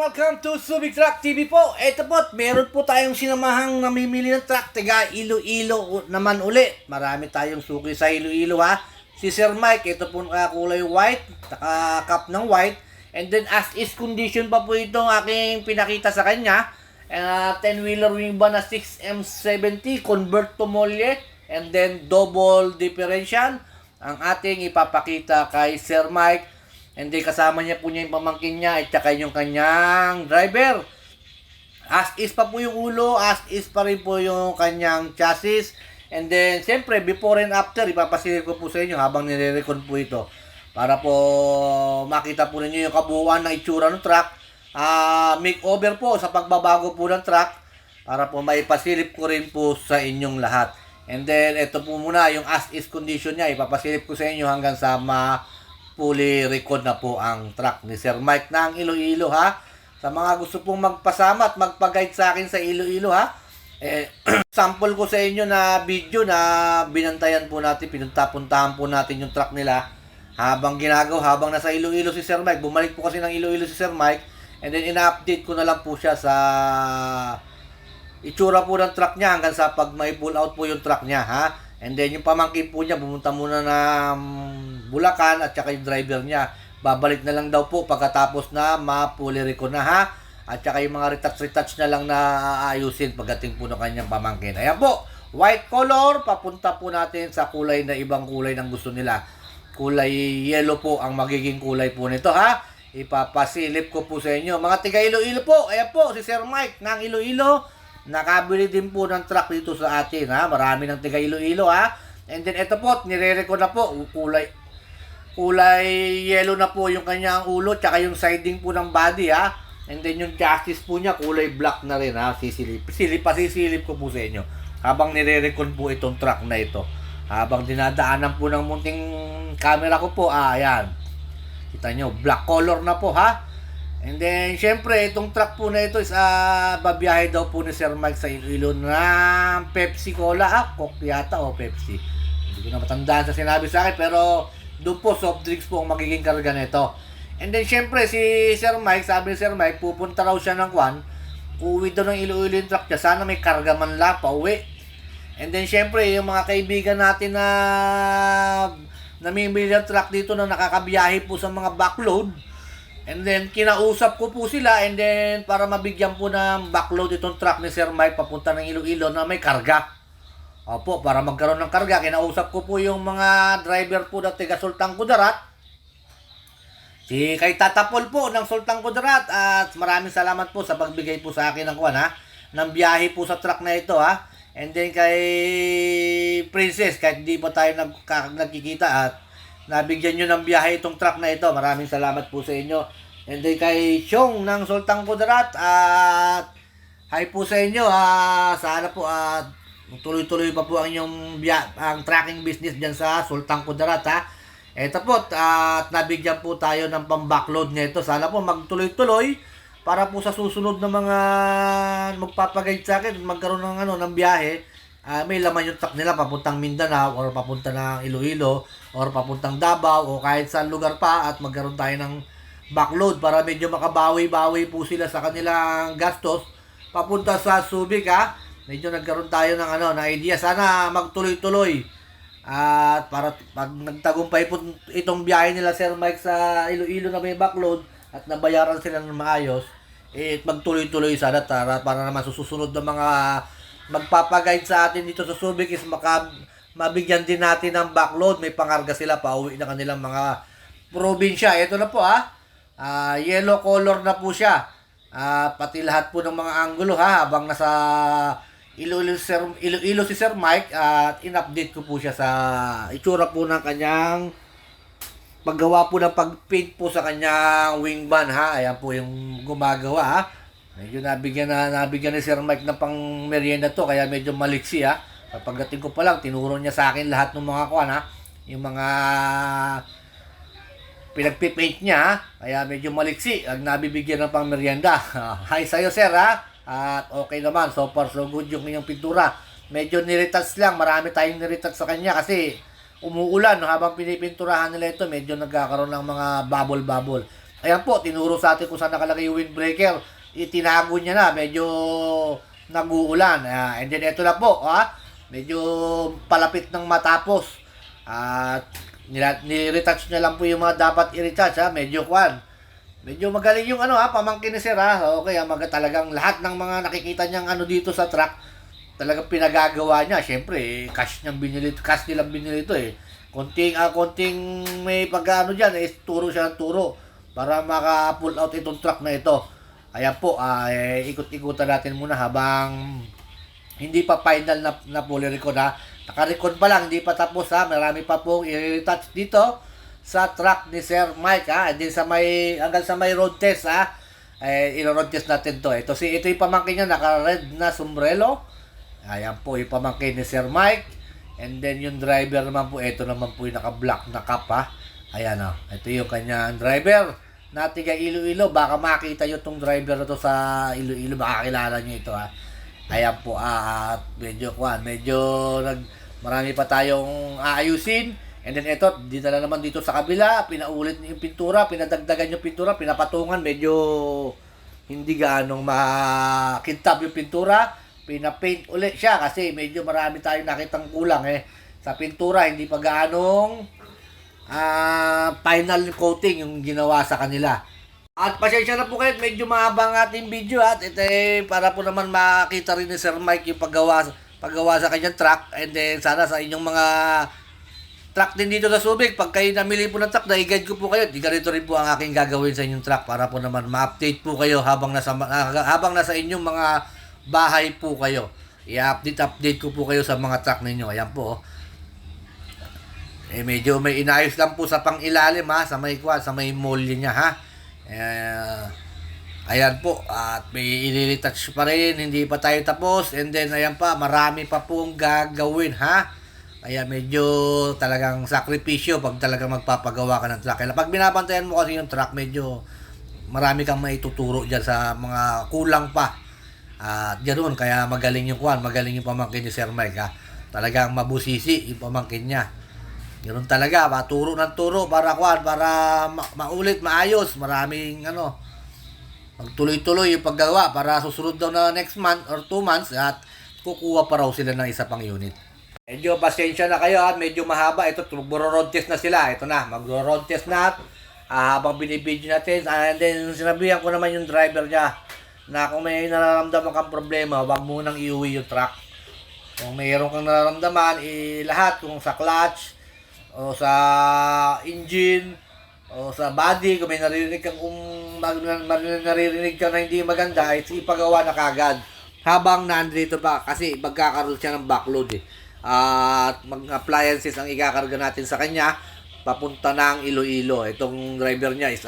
welcome to Subic Truck TV po. Ito po, meron po tayong sinamahang namimili ng truck. Tiga Iloilo naman uli. Marami tayong suki sa Iloilo ha. Si Sir Mike, ito po kulay white, cup ng white. And then as is condition pa po itong aking pinakita sa kanya. 10-wheeler wing van na 6M70, convert to Molye. And then double differential. Ang ating ipapakita kay Sir Mike. And then kasama niya po niya yung pamangkin niya at saka yung kanyang driver. As is pa po yung ulo, as is pa rin po yung kanyang chassis. And then, siyempre, before and after, ipapasilip ko po sa inyo habang nire-record po ito. Para po makita po ninyo yung kabuuan ng itsura ng truck. Makeover po sa pagbabago po ng truck. Para po maipasilip ko rin po sa inyong lahat. And then, ito po muna yung as is condition niya. Ipapasilip ko sa inyo hanggang sa fully record na po ang truck ni Sir Mike ng Iloilo ha. Sa mga gusto pong magpasama at magpa-guide sa akin sa Iloilo ha. Sample ko sa inyo na video na binantayan po natin, pinunta-puntahan po natin yung truck nila. Habang habang nasa Iloilo si Sir Mike, bumalik po kasi ng Iloilo si Sir Mike. And then ina-update ko na lang po siya sa itsura po ng truck niya hanggang sa pag may pull out po yung truck niya ha. And then yung pamangkin po niya, pumunta muna ng Bulacan at saka yung driver niya. Babalik na lang daw po pagkatapos na ma-fully record na ha. At saka yung mga retouch na lang na aayusin pagdating po ng kanyang pamangkin. Ayan po, white color, papunta po natin sa kulay na ibang kulay ng gusto nila. Kulay yellow po ang magiging kulay po nito ha. Ipapasilip ko po sa inyo. Mga tiga Iloilo po, ayan po si Sir Mike ng Iloilo. Nakabili din po ng truck dito sa atin ha. Marami ng tiga Iloilo ha. And then ito po, nire-record na po. Kulay yellow na po yung kanyang ulo. Tsaka yung siding po ng body ha. And then yung chassis po niya, kulay black na rin ha. Pasisilip ko po sa inyo. Habang nire-record po itong truck na ito. Habang dinadaanan po ng munting camera ko po. Ayan. Kita nyo, black color na po ha. And then, syempre, itong truck po na ito is babiyahe daw po ni Sir Mike sa Iloilo ng Pepsi Cola. Coke yata o Pepsi. Hindi ko na matandaan sa sinabi sa akin, pero doon po, soft drinks po ang magiging karga nito. And then, syempre, si Sir Mike, sabi ni Sir Mike, pupunta raw siya ng Kwan. Uwi daw ng Iloilo yung truck niya. Sana may karga man lang pa uwi. And then, syempre, yung mga kaibigan natin na namimili ng truck dito na nakakabiyahe po sa mga backload. And then, kinausap ko po sila and then para mabigyan po ng backload itong truck ni Sir Mike papunta ng Iloilo na may karga. Opo, para magkaroon ng karga, kinausap ko po yung mga driver po na taga Sultan Kudarat. Si kay Tatapol po ng Sultan Kudarat at maraming salamat po sa pagbigay po sa akin ng ng biyahe po sa truck na ito ha. And then kay Princess, kahit di pa tayo nagkikita at nabigyan nyo ng biyahe itong truck na ito. Maraming salamat po sa inyo. And then kay Xiong ng Sultan Kudarat at hi po sa inyo. Sana po tuloy-tuloy pa po ang inyong ang tracking business dyan sa Sultan Kudarat ha. Ito po at nabigyan po tayo ng pang-backload nito. Sana po magtuloy-tuloy para po sa susunod na mga magpapagayad sa akin magkaroon ng ng biyahe. May laman yung truck nila papuntang Mindanao or papunta ng Iloilo or papuntang Davao o kahit saan lugar pa at magkaroon tayo ng backload para medyo makabawi-bawi po sila sa kanilang gastos papunta sa Subic ha. Medyo nagkaroon tayo ng na idea. Sana magtuloy-tuloy at para pag nagtagumpay po itong biyahe nila Sir Mike sa Iloilo na may backload at nabayaran sila ng maayos, magtuloy-tuloy sana para naman susunod na mga magpapaguide sa atin dito sa Subic is mabigyan din natin ng backload. May pangarga sila pa uwi na kanilang mga probinsya. Ito na po yellow color na po siya. Pati lahat po ng mga angulo habang nasa Iloilo si Sir Mike at in-update ko po siya sa itsura po ng kanyang paggawa po ng pag-paint po sa kanyang wing van ha. Ayan po yung gumagawa Medyo nabigyan ni Sir Mike ng pang merienda to kaya medyo maliksi ha. Pagdating ko pa lang tinuro niya sa akin lahat ng mga yung mga pinagpipaint niya kaya medyo maliksi ang nabibigyan ng pang merienda. Hi sa'yo sir ha. At okay naman, so far so good yung inyong pintura. Medyo niretouch lang, marami tayong niretouch sa kanya kasi umuulan habang pinipinturahan nila ito, medyo nagkakaroon ng mga bubble-bubble. Ayan po, tinuro sa atin kung saan nakalagay yung windbreaker. Itinago niya na, medyo nag-uulan. And then ito na po, medyo palapit ng matapos. At ni-retouch niya lang po yung mga dapat i-retouch, medyo kwan. Medyo magaling yung pamangkin ni Sir, Okay, talagang lahat ng mga nakikita niyang dito sa truck, talagang pinagagawa niya. Siyempre, cash nilang binili ito eh. Konting may diyan, turo siya ng turo para maka-pull out itong truck na ito. Ayan po, ikot-ikutan natin muna habang hindi pa final na fully record, Naka-record pa lang, hindi pa tapos, Marami pa pong i-retouch dito sa truck ni Sir Mike, And then hanggang sa may road test, i-road test natin to. Ito yung pamangkin niya, naka-red na sombrero. Ayan po, yung pamangkin ni Sir Mike. And then yung driver naman po, ito naman po yung naka-black na cap, Ayan, ito yung kanyang driver na tiga Iloilo. Baka makita nyo itong driver na to sa Iloilo, baka kilala nyo ito, Ayan po, at medyo marami pa tayong aayusin. And then ito, dito na naman dito sa kabila, pinaulit yung pintura, pinadagdagan yung pintura, pinapatungan, medyo hindi gaanong makintab yung pintura. Pinapaint ulit siya kasi medyo marami tayong nakitang kulang sa pintura, hindi pa gaanong final coating yung ginawa sa kanila. At pasensya na po kayo, medyo mahaba ang ating video at ito para po naman makita rin ni Sir Mike yung paggawa sa kanyang truck. And then sana sa inyong mga truck din dito sa Subic, pag kayo namili po ng truck, na-guide ko po kayo. Di ganito rin po ang aking gagawin sa inyong truck para po naman ma-update po kayo habang nasa inyong mga bahay po kayo. I-update ko po kayo sa mga truck ninyo. Ayan po. Medyo may inayos lang po sa pang-ilalim, sa may molly niya, ayan po. At may i-retouch pa rin, hindi pa tayo tapos. And then ayan pa, marami pa pong gagawin, Kaya medyo talagang sakripisyo pag talagang magpapagawa ka ng truck. Kaya pag binabantayan mo kasi yung truck, medyo marami kang maituturo dyan sa mga kulang pa. At ganoon, kaya magaling yung pamangkin ni Sir Mike, Talagang mabusisi yung pamangkin niya. Ganoon talaga, turo ng turo para maulit, maayos. Maraming magtuloy-tuloy yung paggawa para susunod daw na next month or 2 months at kukuha pa raw sila ng isa pang unit. Medyo pasensya na kayo, medyo mahaba. Ito, magro-road test na sila. Ito na, magro-road test na habang binibidyo natin. And then sinabihan ko naman yung driver niya na kung may nararamdaman kang problema, wag mo nang iuwi yung truck. Kung mayroon kang nararamdaman, lahat, kung sa clutch, o sa engine, o sa body, kung may naririnig kang naririnig ka na hindi maganda, ipagawa na kagad habang nandito pa kasi magkakaroon siya ng backload at mag-appliances ang ikakarga natin sa kanya papunta ng Iloilo. Itong driver niya is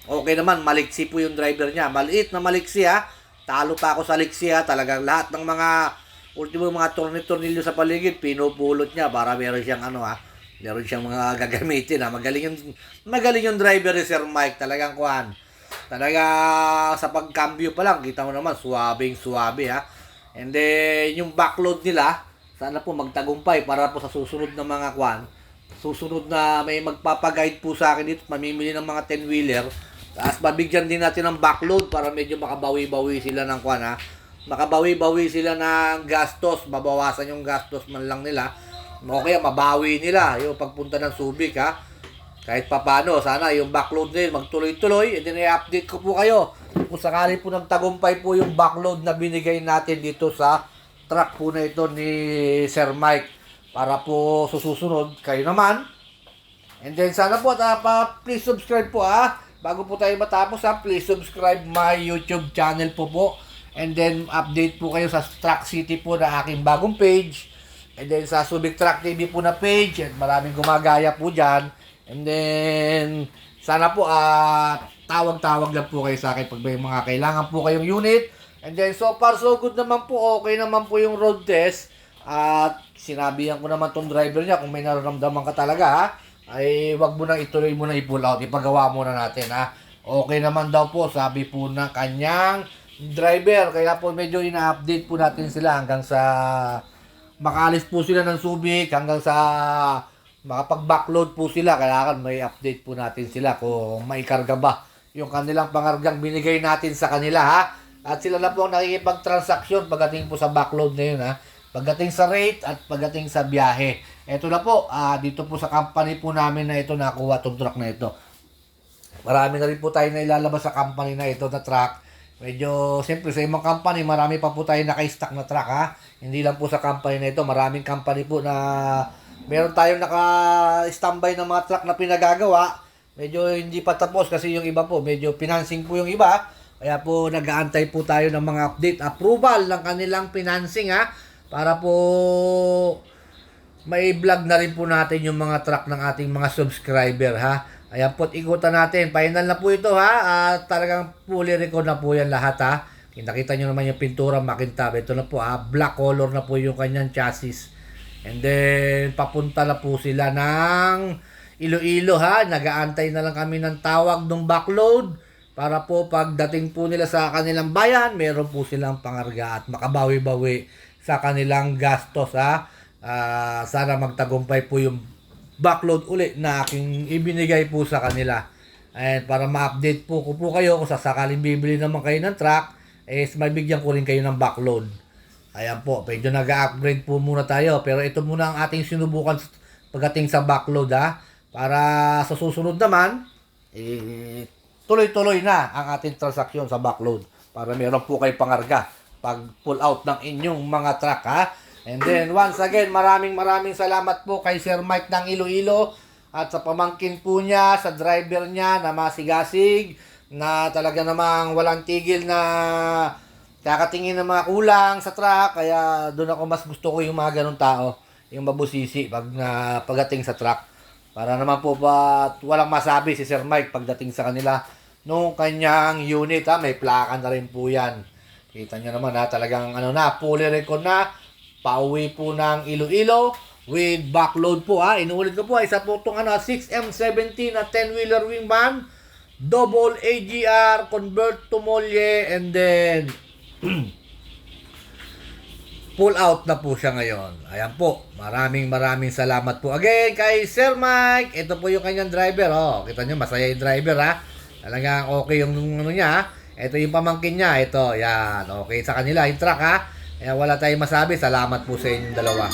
okay naman, maliksi po yung driver niya. Maliit na maliksi, talo pa ako sa liksi, talagang lahat ng mga ultimo mga tornilyo sa paligid pinupulot niya para meron siyang meron siyang mga gagamitin, magaling yung driver ni Sir Mike, talagang talaga sa pagkambyo pa lang kita mo naman suwabe, And then yung backload nila sana po magtagumpay para po sa susunod na mga susunod na may magpapaguide po sa akin dito, mamimili ng mga 10-wheeler, at mabigyan din natin ng backload para medyo makabawi-bawi sila ng makabawi-bawi sila ng gastos, mabawasan yung gastos man lang nila, o kaya mabawi nila yung pagpunta ng Subic, kahit papano, sana yung backload nila magtuloy-tuloy. And then i-update ko po kayo kung sakali po nagtagumpay po yung backload na binigay natin dito sa truck po na ito ni Sir Mike, para po susunod kayo naman. And then sana po please subscribe po, bago po tayo matapos, please subscribe my YouTube channel po. And then update po kayo sa Truck City po na aking bagong page. And then sa Subic Truck TV po na page, at maraming gumagaya po dyan. And then sana po tawag-tawag lang po kayo sa akin pag may mga kailangan po kayong unit. And then so far so good naman po, okay naman po yung road test. At sinabihan ko naman tong driver niya, kung may nararamdaman ka talaga, ay wag mo nang ituloy mo na i-pull out, ipagawa muna natin, Okay naman daw po, sabi po ng kanyang driver. Kaya po medyo ina-update po natin sila hanggang sa makalis po sila ng Subic, hanggang sa makapag-backload po sila. Kailangan may update po natin sila kung maikarga ba yung kanilang pangargang binigay natin sa kanila, ha. At sila na po ang nakikipag-transaksyon pagdating po sa backload na yun, ha. Pagdating sa rate at pagdating sa biyahe. Ito na po, dito po sa company po namin na ito nakuha itong truck na ito. Marami na rin po tayo na ilalabas sa company na ito na truck. Medyo, siyempre sa ibang company, marami pa po tayo naka-stock na truck, ha. Hindi lang po sa company na ito, maraming company po na meron tayong naka-standby ng mga truck na pinagagawa. Medyo hindi pa tapos kasi yung iba po, medyo financing po yung iba. Kaya po nag-aantay po tayo ng mga update, approval ng kanilang financing, ha. Para po may vlog na rin po natin yung mga truck ng ating mga subscriber, ha. Ayan po, ikutan natin. Final na po ito, ha. At talagang fully record na po yan lahat, ha. Nakita nyo naman yung pintura, makintab. Ito na po, ha. Black color na po yung kanyang chassis. And then, papunta na po sila ng Iloilo, ha. Nag-aantay na lang kami ng tawag ng backload para po pagdating po nila sa kanilang bayan, meron po silang pangarga at makabawi-bawi sa kanilang gastos, ha. Sana magtagumpay po yung backload uli na aking ibinigay po sa kanila. And para ma-update po ko po kayo kung sasakaling bibili naman kayo ng truck, may bigyan ko rin kayo ng backload. Ayan po, medyo nag-upgrade po muna tayo. Pero ito muna ang ating sinubukan pagdating sa backload, ha. Para sa susunod naman, tuloy-tuloy na ang ating transaksyon sa backload. Para meron po kayo pangarga pag pull out ng inyong mga truck, ha. And then, once again, maraming salamat po kay Sir Mike ng Iloilo at sa pamangkin po niya, sa driver niya na masigasig, na talaga namang walang tigil na kakatingin ng mga kulang sa truck. Kaya doon ako mas gusto ko yung mga ganong tao, yung mabusisi pagdating sa truck. Para naman po ba walang masabi si Sir Mike pagdating sa kanila nung kanyang unit, ha. May plaka na rin po yan. Kita nyo naman, ha, talagang fully record na. Pauwi po ng Iloilo with backload po, ha. Inuulit ko po, isa po itong 6M17 na 10-wheeler wing van, double AGR, convert to molye, and then pull out na po siya ngayon. Ayan po, maraming salamat po again kay Sir Mike. Ito po yung kanyang driver, oh. Kita nyo, masaya yung driver, ha. Talagang okay yung niya, ha. Ito yung pamangkin niya, ito, yan. Okay sa kanila, yung truck, ha. Kaya wala tayong masabi. Salamat po sa inyong dalawa.